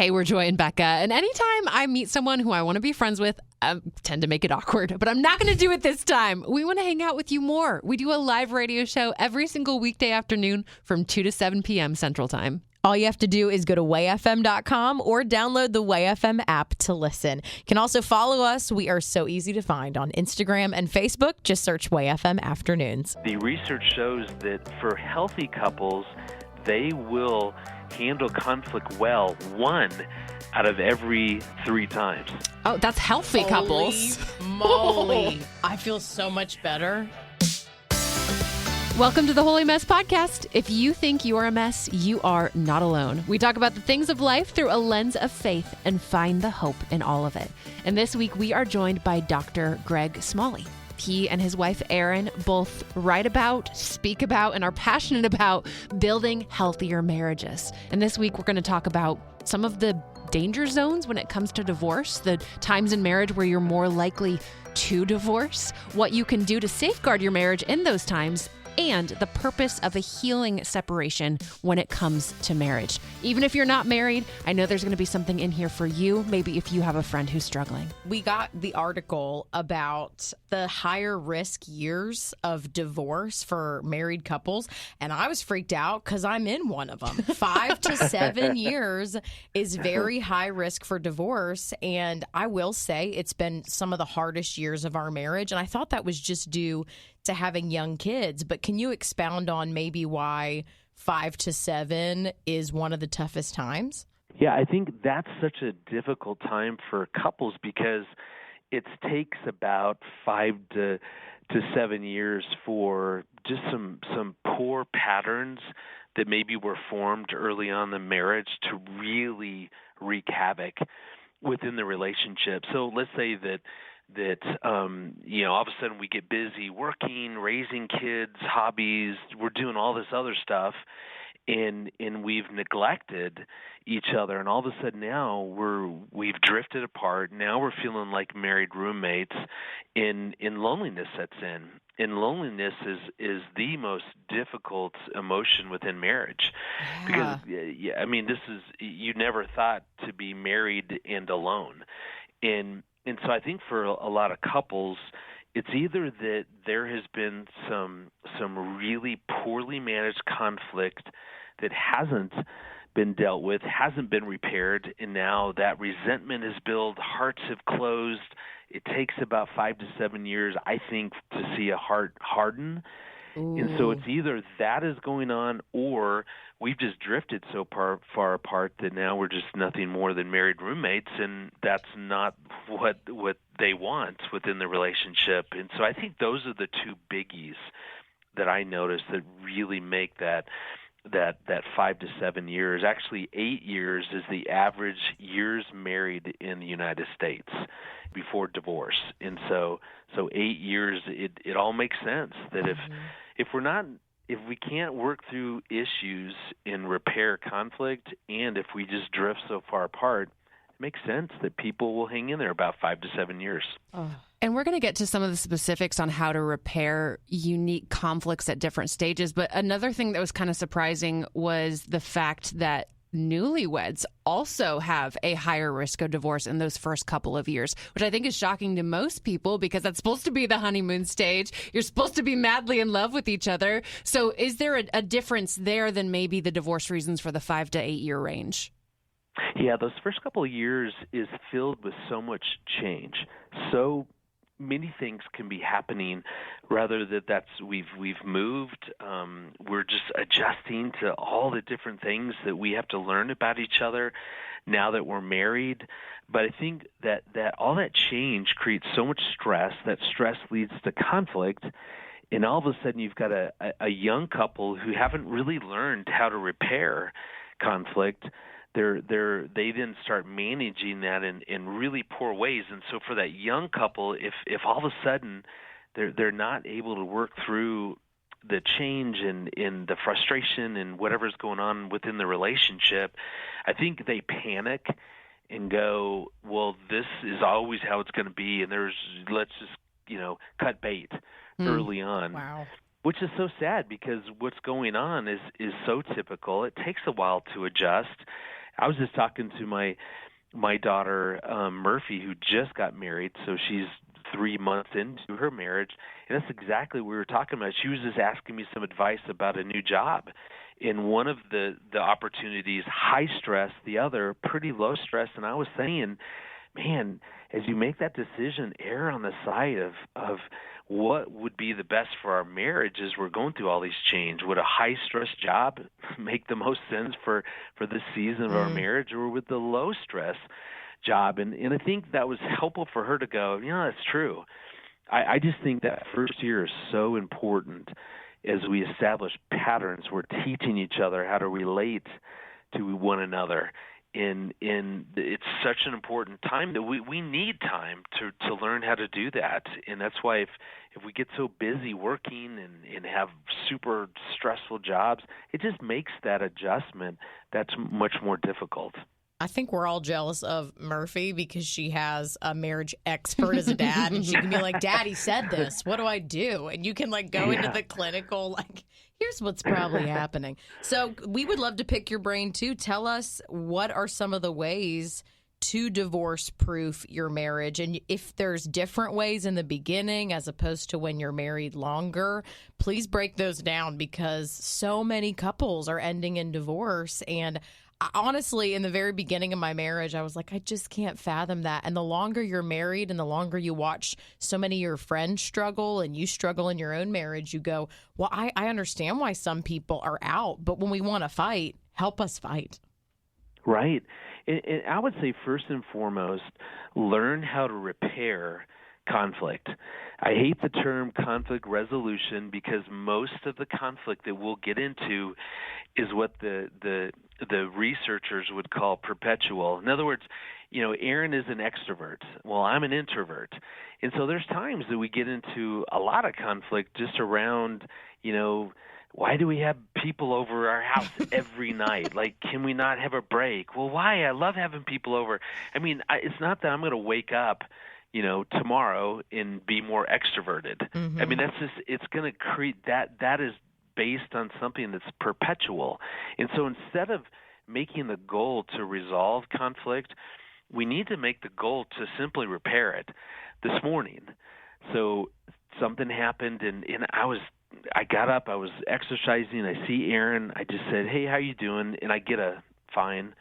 Hey, we're Joy and Becca. And anytime I meet someone who I want to be friends with, I tend to make it awkward. But I'm not going to do it this time. We want to hang out with you more. We do a live radio show every single weekday afternoon from 2 to 7 p.m. Central Time. All you have to do is go to wayfm.com or download the WayFM app to listen. You can also follow us. We are so easy to find on Instagram and Facebook. Just search WayFM Afternoons. The research shows that for healthy couples, they will handle conflict well 1 out of every 3 times. Oh, that's healthy couples. Moly. I feel so much better. Welcome to the Holy Mess Podcast. If you think you are a mess, you are not alone. We talk about the things of life through a lens of faith and find the hope in all of it. And this week, we are joined by Dr. Greg Smalley. He and his wife, Erin, both write about, speak about, and are passionate about building healthier marriages. And this week, we're going to talk about some of the danger zones when it comes to divorce, the times in marriage where you're more likely to divorce, what you can do to safeguard your marriage in those times, and the purpose of a healing separation when it comes to marriage. Even if you're not married, I know there's going to be something in here for you, maybe if you have a friend who's struggling. We got the article about the higher risk years of divorce for married couples, and I was freaked out because I'm in one of them. 5 to 7 years is very high risk for divorce, and I will say it's been some of the hardest years of our marriage, and I thought that was just due to having young kids. But can you expound on maybe why 5 to 7 is one of the toughest times? Yeah, I think that's such a difficult time for couples because it takes about 5 to 7 years for just some poor patterns that maybe were formed early on in the marriage to really wreak havoc within the relationship. So let's say that all of a sudden we get busy working, raising kids, hobbies, we're doing all this other stuff, and we've neglected each other, and all of a sudden now we've drifted apart. Now we're feeling like married roommates, and loneliness sets in. And loneliness is the most difficult emotion within marriage, because this is, you never thought to be married and alone, and so I think for a lot of couples, it's either that there has been some really poorly managed conflict that hasn't been dealt with, hasn't been repaired, and now that resentment is built, hearts have closed. It takes about 5 to 7 years, I think, to see a heart harden. Ooh. And so it's either that is going on, or we've just drifted so far apart that now we're just nothing more than married roommates, and that's not what they want within the relationship. And so I think those are the 2 biggies that I notice that really make that 5 to 7 years. Actually, 8 years is the average years married in the United States before divorce. And so 8 years, it all makes sense that if we can't work through issues and repair conflict, and if we just drift so far apart, it makes sense that people will hang in there about 5 to 7 years. Oh. And we're going to get to some of the specifics on how to repair unique conflicts at different stages. But another thing that was kind of surprising was the fact that newlyweds also have a higher risk of divorce in those first couple of years, which I think is shocking to most people because that's supposed to be the honeymoon stage. You're supposed to be madly in love with each other. So is there a difference there than maybe the divorce reasons for the 5 to 8 year range? Yeah, those first couple of years is filled with so much change. So many things can be happening, rather that's we've moved. We're just adjusting to all the different things that we have to learn about each other now that we're married. But I think that all that change creates so much stress. That stress leads to conflict. And all of a sudden you've got a young couple who haven't really learned how to repair conflict. They then start managing that in really poor ways. And so for that young couple, if all of a sudden they're not able to work through the change and in the frustration and whatever's going on within the relationship, I think they panic and go, well, this is always how it's going to be, and let's just cut bait early on. Wow. Which is so sad, because what's going on is so typical. It takes a while to adjust. I was just talking to my daughter Murphy, who just got married, so she's 3 months into her marriage, and that's exactly what we were talking about. She was just asking me some advice about a new job. In one of the opportunities, high stress, the other pretty low stress, and I was saying, man, as you make that decision, err on the side of what would be the best for our marriage as we're going through all these change. Would a high stress job make the most sense for this season of our marriage, or would the low stress job? And I think that was helpful for her to go, that's true. I just think that first year is so important as we establish patterns. We're teaching each other how to relate to one another. And it's such an important time that we need time to learn how to do that. And that's why if we get so busy working and have super stressful jobs, it just makes that adjustment that's much more difficult. I think we're all jealous of Murphy because she has a marriage expert as a dad, and she can be like, Daddy said this, what do I do? And you can go into the clinical, here's what's probably happening. So we would love to pick your brain too. Tell us, what are some of the ways to divorce-proof your marriage? And if there's different ways in the beginning as opposed to when you're married longer, please break those down, because so many couples are ending in divorce. And honestly, in the very beginning of my marriage, I was like, I just can't fathom that. And the longer you're married and the longer you watch so many of your friends struggle and you struggle in your own marriage, you go, well, I understand why some people are out, but when we want to fight, help us fight. Right. And I would say first and foremost, learn how to repair conflict. I hate the term conflict resolution, because most of the conflict that we'll get into is what the researchers would call perpetual. In other words, Erin is an extrovert. Well, I'm an introvert. And so there's times that we get into a lot of conflict just around, why do we have people over our house every night? Can we not have a break? Well, why? I love having people over. I mean, it's not that I'm going to wake up tomorrow and be more extroverted. Mm-hmm. I mean, that's just, it's going to create that is based on something that's perpetual. And so instead of making the goal to resolve conflict, we need to make the goal to simply repair it. This morning, so something happened, and I got up, I was exercising, I see Erin, I just said, hey, how you doing? And I get a fine.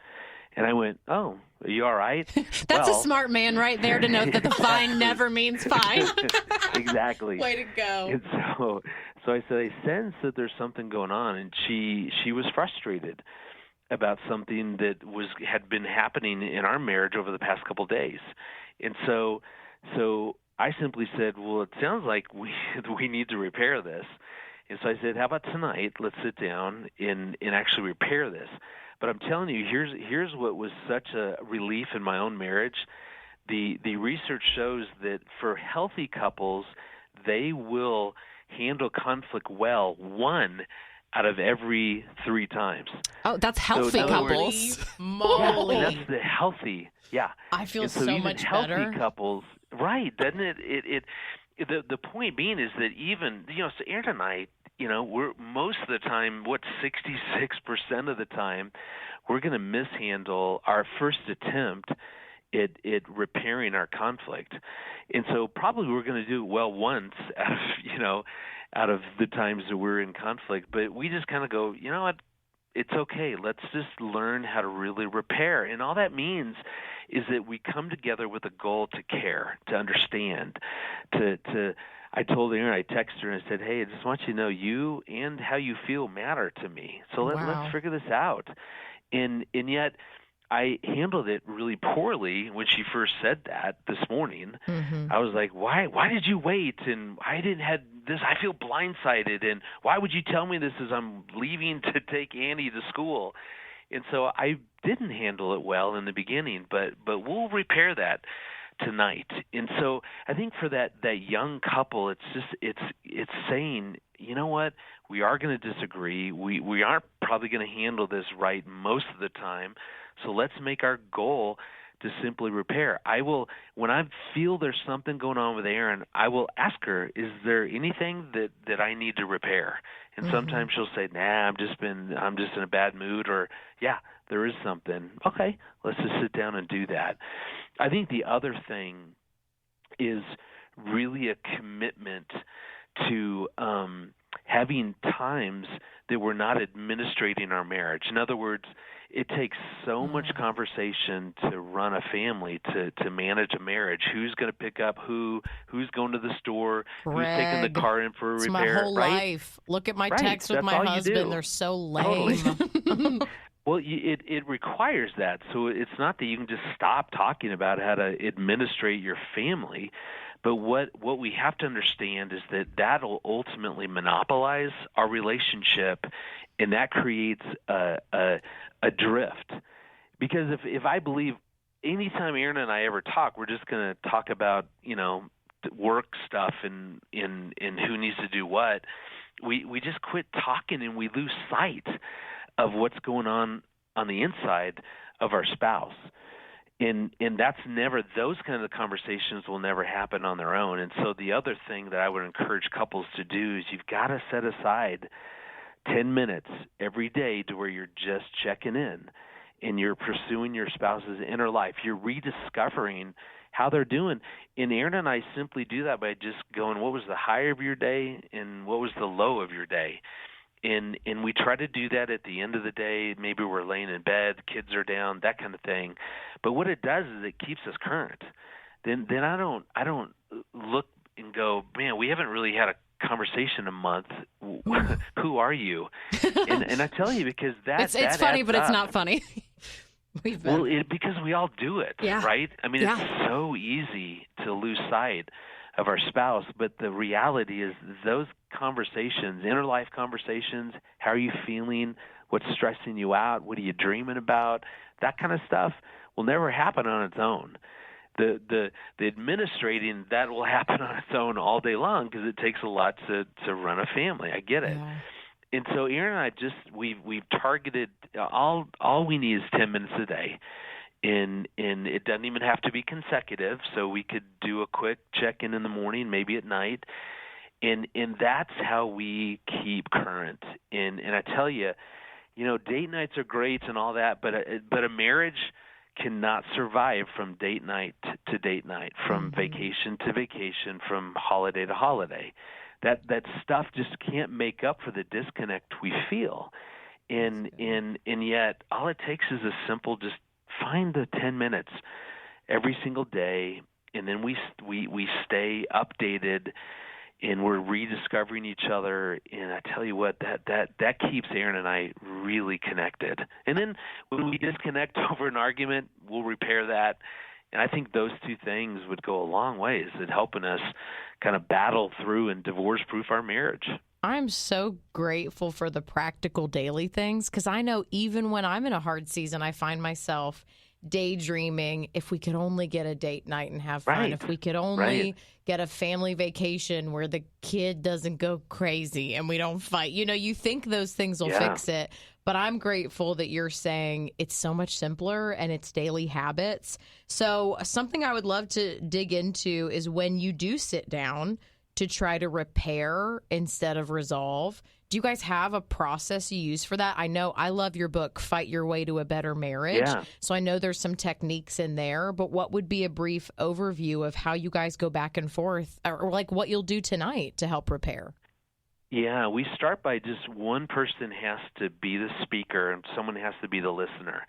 And I went, oh, are you all right? That's a smart man right there to note that the fine never means fine. Exactly. Way to go. And so I said, I sense that there's something going on. And she was frustrated about something that had been happening in our marriage over the past couple of days. And so I simply said, well, it sounds like we need to repair this. And so I said, how about tonight? Let's sit down and actually repair this. But I'm telling you, here's what was such a relief in my own marriage. The research shows that for healthy couples, they will handle conflict well 1 out of every 3 times. Oh, that's healthy couples. Moly. And that's the healthy, yeah. I feel so even much healthy better. Couples, right? Doesn't it? The point being is that even so Erin and I, we're most of the time, 66% of the time, we're going to mishandle our first attempt at repairing our conflict, and so probably we're going to do it well once out of the times that we're in conflict. But we just kind of go, you know what? It's okay. Let's just learn how to really repair, and all that means is that we come together with a goal to care, to understand, to. I told Erin, I texted her and I said, hey, I just want you to know you and how you feel matter to me. So let's figure this out. And yet I handled it really poorly when she first said that this morning. Mm-hmm. I was like, why did you wait? And I didn't have this. I feel blindsided. And why would you tell me this as I'm leaving to take Annie to school? And so I didn't handle it well in the beginning, but we'll repair that tonight. And so I think for that young couple, it's saying, you know what, we are going to disagree. We aren't probably going to handle this right most of the time. So let's make our goal to simply repair. When I feel there's something going on with Erin, I will ask her, is there anything that I need to repair? And sometimes she'll say, nah, I'm just in a bad mood, or yeah, there is something. Okay, let's just sit down and do that. I think the other thing is really a commitment to having times that we're not administrating our marriage. In other words, it takes so much conversation to run a family, to manage a marriage. Who's going to pick up who's going to the store, who's taking the car in for a it's repair, my whole right? life. Look at my Right. texts with That's my all you husband. do. They're so lame. Totally. Well, it requires that. So it's not that you can just stop talking about how to administrate your family, but what we have to understand is that that'll ultimately monopolize our relationship, and that creates a drift. Because if I believe anytime Erin and I ever talk, we're just going to talk about work stuff and who needs to do what, we just quit talking and we lose sight of what's going on the inside of our spouse. And that's never, those kind of conversations will never happen on their own. And so the other thing that I would encourage couples to do is you've got to set aside 10 minutes every day to where you're just checking in and you're pursuing your spouse's inner life. You're rediscovering how they're doing. And Erin and I simply do that by just going, what was the high of your day and what was the low of your day? And we try to do that at the end of the day. Maybe we're laying in bed, kids are down, that kind of thing. But what it does is it keeps us current. Then I don't look and go, man, we haven't really had a conversation a month. Who are you? And I tell you, because it's that funny, adds but it's up. not funny. Because we all do it, right? I mean, it's so easy to lose sight of our spouse, but the reality is those conversations, inner life conversations, how are you feeling, what's stressing you out, what are you dreaming about, that kind of stuff will never happen on its own. The administrating, that will happen on its own all day long because it takes a lot to run a family. I get it. Yeah. And so Erin and I we've targeted all we need is 10 minutes a day. And it doesn't even have to be consecutive, so we could do a quick check-in in the morning, maybe at night, and that's how we keep current. And I tell you, date nights are great and all that, but a marriage cannot survive from date night to date night, from vacation to vacation, from holiday to holiday. That stuff just can't make up for the disconnect we feel, and yet all it takes is a simple just find the 10 minutes every single day, and then we stay updated, and we're rediscovering each other. And I tell you what, that keeps Erin and I really connected. And then when we disconnect over an argument, we'll repair that. And I think those two things would go a long ways at helping us kind of battle through and divorce-proof our marriage. I'm so grateful for the practical daily things because I know even when I'm in a hard season, I find myself daydreaming if we could only get a date night and have fun, if we could only get a family vacation where the kid doesn't go crazy and we don't fight. You think those things will fix it, but I'm grateful that you're saying it's so much simpler and it's daily habits. So something I would love to dig into is when you do sit down to try to repair instead of resolve. Do you guys have a process you use for that? I know I love your book, Fight Your Way to a Better Marriage. Yeah. So I know there's some techniques in there, but what would be a brief overview of how you guys go back and forth or like what you'll do tonight to help repair? Yeah, we start by just one person has to be the speaker and someone has to be the listener.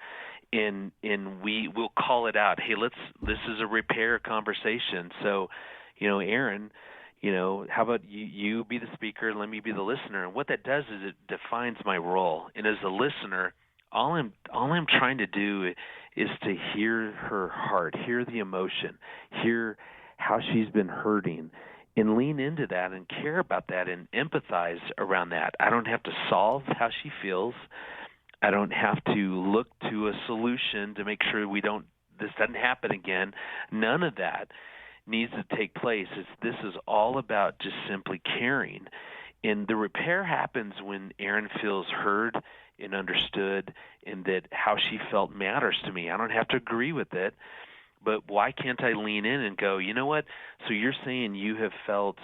And we'll call it out. Hey, this is a repair conversation. So, Erin, how about you be the speaker, let me be the listener. And what that does is it defines my role. And as a listener, all I'm trying to do is to hear her heart, hear the emotion, hear how she's been hurting, and lean into that and care about that and empathize around that. I don't have to solve how she feels. I don't have to look to a solution to make sure this doesn't happen again. None of that needs to take place. This is all about just simply caring. And the repair happens when Erin feels heard and understood and that how she felt matters to me. I don't have to agree with it, but why can't I lean in and go, you know what? So you're saying you have felt,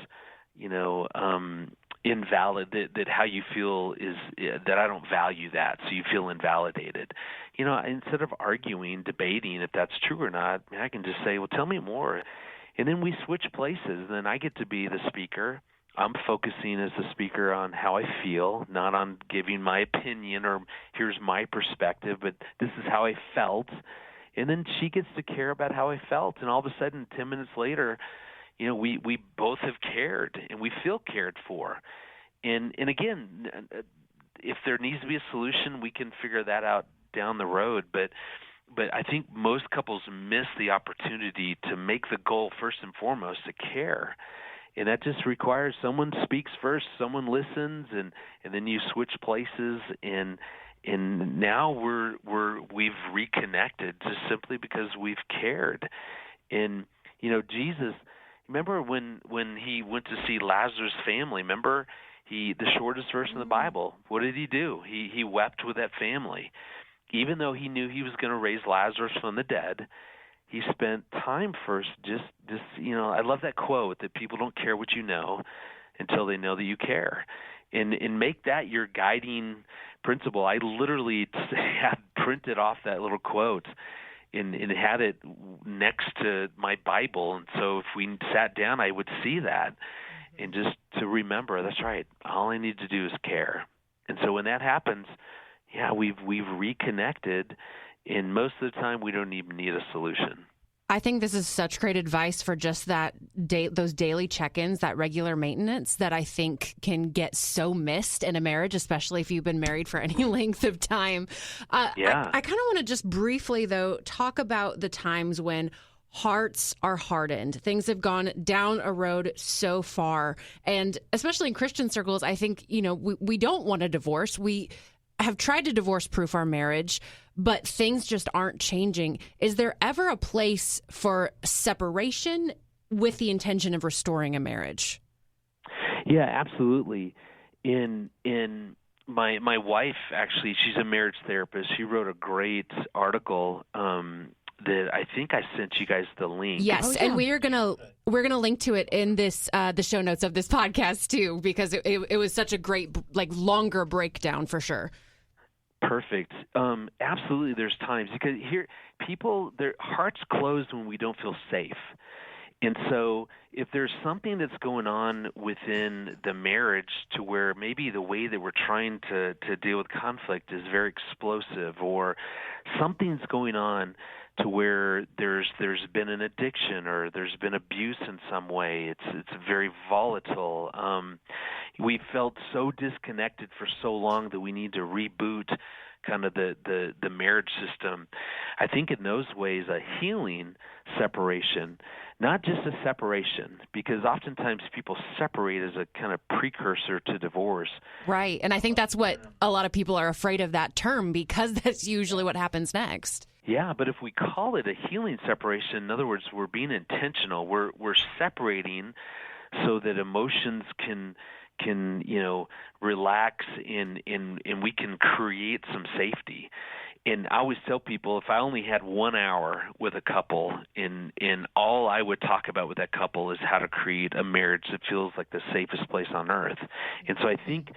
invalid, that how you feel is that I don't value that, so you feel invalidated. Instead of arguing, debating if that's true or not, I can just say, well, tell me more. And then we switch places, and then I get to be the speaker. I'm focusing as the speaker on how I feel, not on giving my opinion or here's my perspective, but this is how I felt. And then she gets to care about how I felt, and all of a sudden, 10 minutes later, we both have cared, and we feel cared for. And again, if there needs to be a solution, we can figure that out down the road. But I think most couples miss the opportunity to make the goal first and foremost to care. And that just requires someone speaks first, someone listens, and then you switch places, and now we've reconnected just simply because we've cared. And Jesus, remember when he went to see Lazarus' family? Remember the shortest verse in the Bible. What did he do? He wept with that family, even though he knew he was going to raise Lazarus from the dead. He spent time first. Just I love that quote that people don't care what you know until they know that you care, and make that your guiding principle. I literally had printed off that little quote and had it next to my Bible, and so if we sat down, I would see that, and just to remember, that's right. All I need to do is care, and so when that happens, we've reconnected. And most of the time, we don't even need a solution. I think this is such great advice for just that those daily check-ins, that regular maintenance that I think can get so missed in a marriage, especially if you've been married for any length of time. I kind of want to just briefly, though, talk about the times when hearts are hardened. Things have gone down a road so far. And especially in Christian circles, I think, we don't want a divorce. We have tried to divorce-proof our marriage, but things just aren't changing. Is there ever a place for separation with the intention of restoring a marriage? Yeah, absolutely. In my wife, actually, she's a marriage therapist. She wrote a great article that I think I sent you guys the link. Yes, and we're gonna link to it in this the show notes of this podcast too, because it was such a great longer breakdown for sure. Perfect. Absolutely, there's times because here their hearts close when we don't feel safe. And so if there's something that's going on within the marriage to where maybe the way that we're trying to deal with conflict is very explosive, or something's going on to where there's been an addiction or there's been abuse in some way, it's very volatile. We felt so disconnected for so long that we need to reboot kind of the marriage system. I think in those ways a healing separation, not just a separation, because oftentimes people separate as a kind of precursor to divorce. Right, and I think that's what a lot of people are afraid of, that term, because that's usually what happens next. Yeah, but if we call it a healing separation, in other words, we're being intentional. We're separating so that emotions can relax and we can create some safety. And I always tell people, if I only had 1 hour with a couple, and all I would talk about with that couple is how to create a marriage that feels like the safest place on earth. And so I think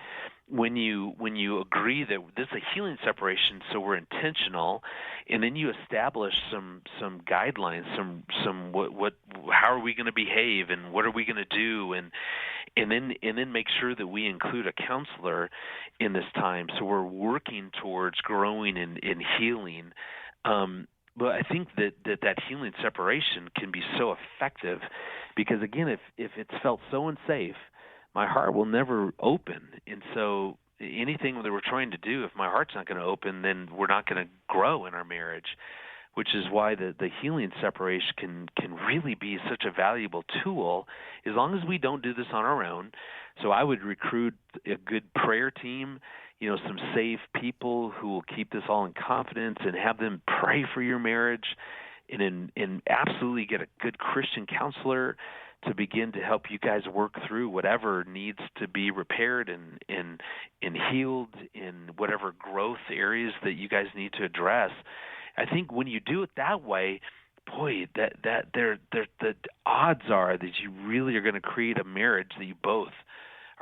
when you agree that this is a healing separation, so we're intentional, and then you establish some guidelines, some what how are we going to behave, and what are we going to do, and then make sure that we include a counselor in this time, so we're working towards growing and healing. But I think that healing separation can be so effective because, again, if it's felt so unsafe, my heart will never open. And so anything that we're trying to do, if my heart's not going to open, then we're not going to grow in our marriage, which is why the healing separation can really be such a valuable tool as long as we don't do this on our own. So I would recruit a good prayer team, some safe people who will keep this all in confidence, and have them pray for your marriage, and absolutely get a good Christian counselor to begin to help you guys work through whatever needs to be repaired and healed in whatever growth areas that you guys need to address. I think when you do it that way, boy, that the odds are that you really are going to create a marriage that you both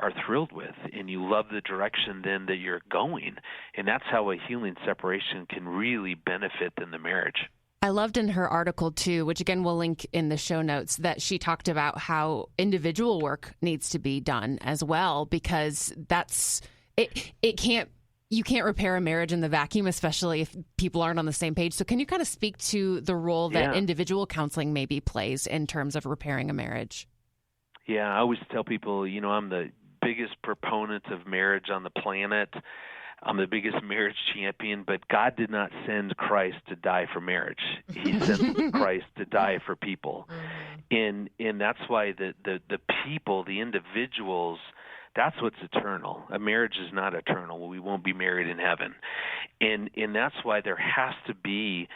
are thrilled with, and you love the direction then that you're going. And that's how a healing separation can really benefit in the marriage. I loved in her article too, which again we'll link in the show notes, that she talked about how individual work needs to be done as well, because that's you can't repair a marriage in the vacuum, especially if people aren't on the same page. So can you kind of speak to the role that individual counseling maybe plays in terms of repairing a marriage? Yeah, I always tell people, I'm the biggest proponent of marriage on the planet. I'm the biggest marriage champion, but God did not send Christ to die for marriage. He sent Christ to die for people. And that's why the people, the individuals, that's what's eternal. A marriage is not eternal. We won't be married in heaven. And that's why there has to be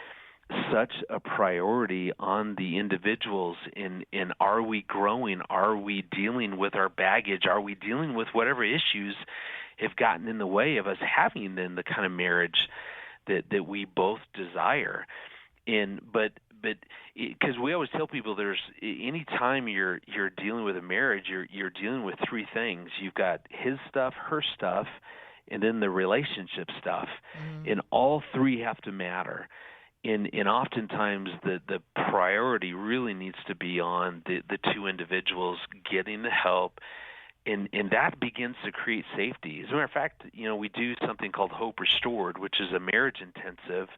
such a priority on the individuals in are we growing? Are we dealing with our baggage? Are we dealing with whatever issues have gotten in the way of us having then the kind of marriage that we both desire? But because we always tell people there's any time you're dealing with a marriage, you're dealing with three things. You've got his stuff, her stuff, and then the relationship stuff. And all three have to matter. And oftentimes the priority really needs to be on the two individuals getting the help, and that begins to create safety. As a matter of fact, we do something called Hope Restored, which is a marriage intensive,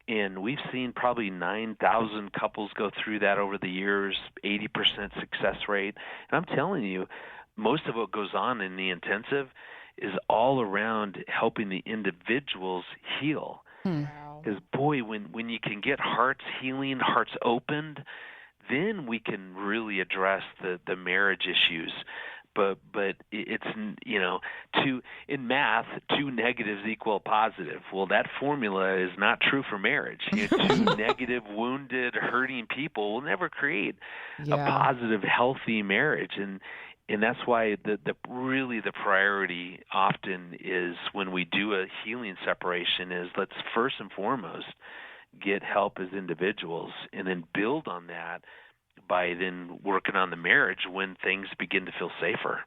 and we've seen probably 9,000 couples go through that over the years, 80% success rate. And I'm telling you, most of what goes on in the intensive is all around helping the individuals heal. Because, boy, when you can get hearts healing, hearts opened, then we can really address the marriage issues. But it's, in math, 2 negatives equal positive. Well, that formula is not true for marriage. 2 negative, wounded, hurting people will never create a positive, healthy marriage. And that's why the priority often is when we do a healing separation is let's first and foremost get help as individuals and then build on that by then working on the marriage when things begin to feel safer.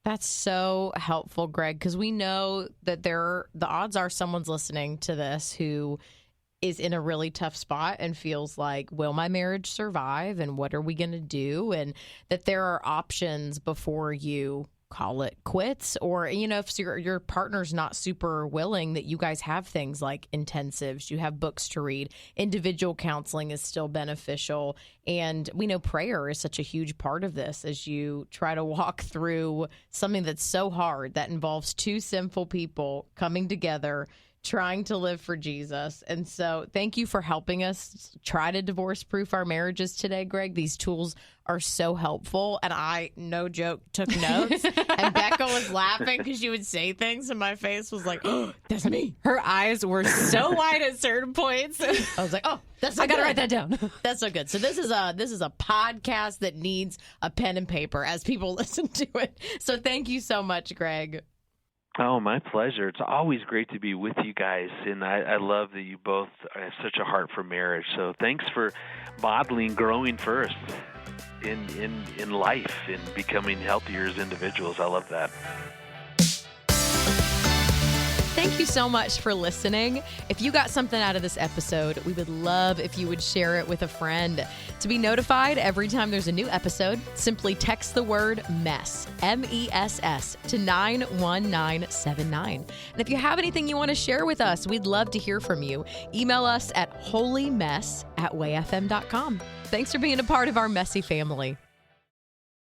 That's so helpful, Greg, because we know that the odds are someone's listening to this who is in a really tough spot and feels like, will my marriage survive? And what are we going to do? And that there are options before you call it quits, or, if your partner's not super willing, that you guys have things like intensives, you have books to read, individual counseling is still beneficial. And we know prayer is such a huge part of this as you try to walk through something that's so hard that involves two sinful people coming together, trying to live for Jesus. And so thank you for helping us try to divorce-proof our marriages today, Greg. These tools are so helpful. And I, no joke, took notes. And Becca was laughing because she would say things and my face was like, oh, that's me. Her eyes were so wide at certain points. I was like, oh, that's so I got to good. write that down. That's so good. So this is a podcast that needs a pen and paper as people listen to it. So thank you so much, Greg. Oh, my pleasure. It's always great to be with you guys, and I love that you both have such a heart for marriage. So thanks for modeling growing first in life and becoming healthier as individuals. I love that. Thank you so much for listening. If you got something out of this episode, we would love if you would share it with a friend. To be notified every time there's a new episode, simply text the word MESS, MESS, to 91979. And if you have anything you want to share with us, we'd love to hear from you. Email us at holymess@wayfm.com. Thanks for being a part of our messy family.